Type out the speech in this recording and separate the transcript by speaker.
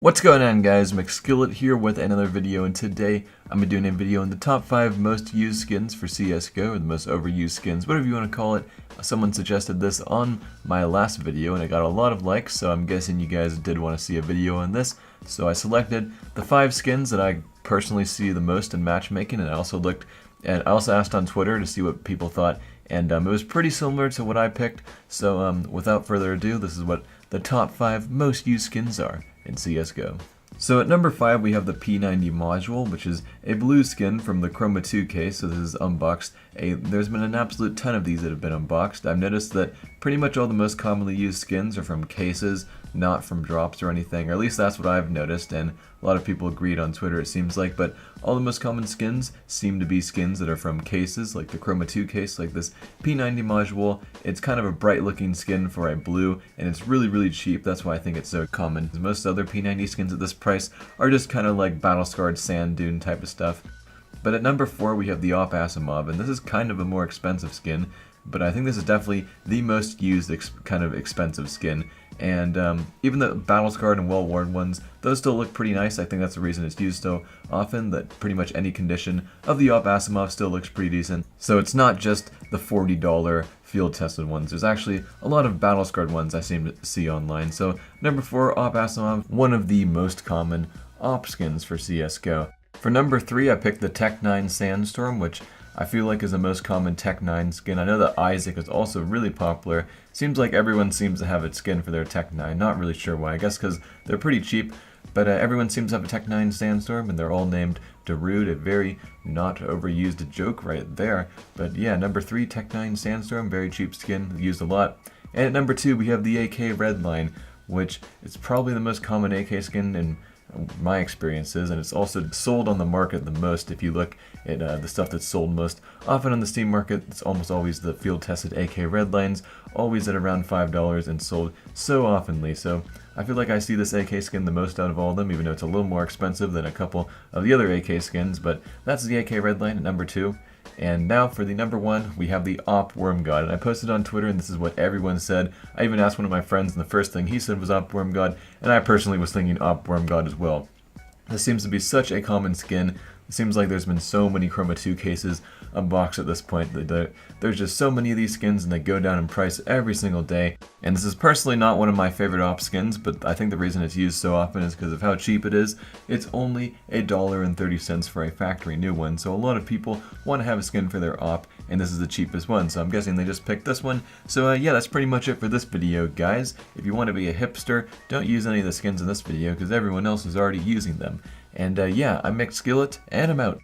Speaker 1: What's going on, guys? McSkillet here with another video, and today I'm doing a video on the top 5 most used skins for CSGO, or the most overused skins, whatever you want to call it. Someone suggested this on my last video and it got a lot of likes, so I'm guessing you guys did want to see a video on this. So I selected the 5 skins that I personally see the most in matchmaking, and I also asked on Twitter to see what people thought, and it was pretty similar to what I picked. So without further ado, this is what the top 5 most used skins are in CSGO. So at number 5 we have the P90 module, which is a blue skin from the Chroma 2 case. So this is unboxed. There's been an absolute ton of these that have been unboxed. I've noticed that pretty much all the most commonly used skins are from cases, not from drops or anything, or at least that's what I've noticed, and a lot of people agreed on Twitter, it seems like. But all the most common skins seem to be skins that are from cases, like the Chroma 2 case, like this P90 module. It's kind of a bright looking skin for a blue, and it's really cheap. That's why I think it's so common. Most other P90 skins at this price are just kind of like battle-scarred sand dune type of stuff. But at number 4 we have the Op Asimov, and this is kind of a more expensive skin, but I think this is definitely the most used kind of expensive skin. And even the battle-scarred and well-worn ones, those still look pretty nice. I think that's the reason it's used so often, that pretty much any condition of the Op Asimov still looks pretty decent. So it's not just the $40 field-tested ones. There's actually a lot of battle-scarred ones I seem to see online. So number 4, Op Asimov, one of the most common op skins for CSGO. For number 3, I picked the Tec-9 Sandstorm, which I feel like is the most common Tec-9 skin. I know that Isaac is also really popular. Seems like everyone seems to have a skin for their Tec-9. Not really sure why. I guess because they're pretty cheap. But everyone seems to have a Tec-9 Sandstorm, and they're all named Darude. A very not overused joke right there. But yeah, number 3, Tec-9 Sandstorm, very cheap skin, used a lot. And at number 2, we have the AK Redline, which is probably the most common AK skin in my experiences, and it's also sold on the market the most. If you look at the stuff that's sold most often on the Steam market, it's almost always the field-tested AK Redlines, always at around $5 and sold so oftenly. So I feel like I see this AK skin the most out of all of them, even though it's a little more expensive than a couple of the other AK skins. But that's the AK Redline at number 2. And now for the number 1, we have the Op Wormgod. And I posted on Twitter, and this is what everyone said. I even asked one of my friends, and the first thing he said was Op Wormgod, and I personally was thinking Op Wormgod as well. This seems to be such a common skin. It seems like there's been so many Chroma 2 cases unboxed at this point. There's just so many of these skins, and they go down in price every single day. And this is personally not one of my favorite op skins, but I think the reason it's used so often is because of how cheap it is. It's only $1.30 for a factory new one, so a lot of people want to have a skin for their op, and this is the cheapest one, so I'm guessing they just picked this one. So yeah, that's pretty much it for this video, guys. If you want to be a hipster, don't use any of the skins in this video, because everyone else is already using them. And yeah, I'm McSkillet, and I'm out.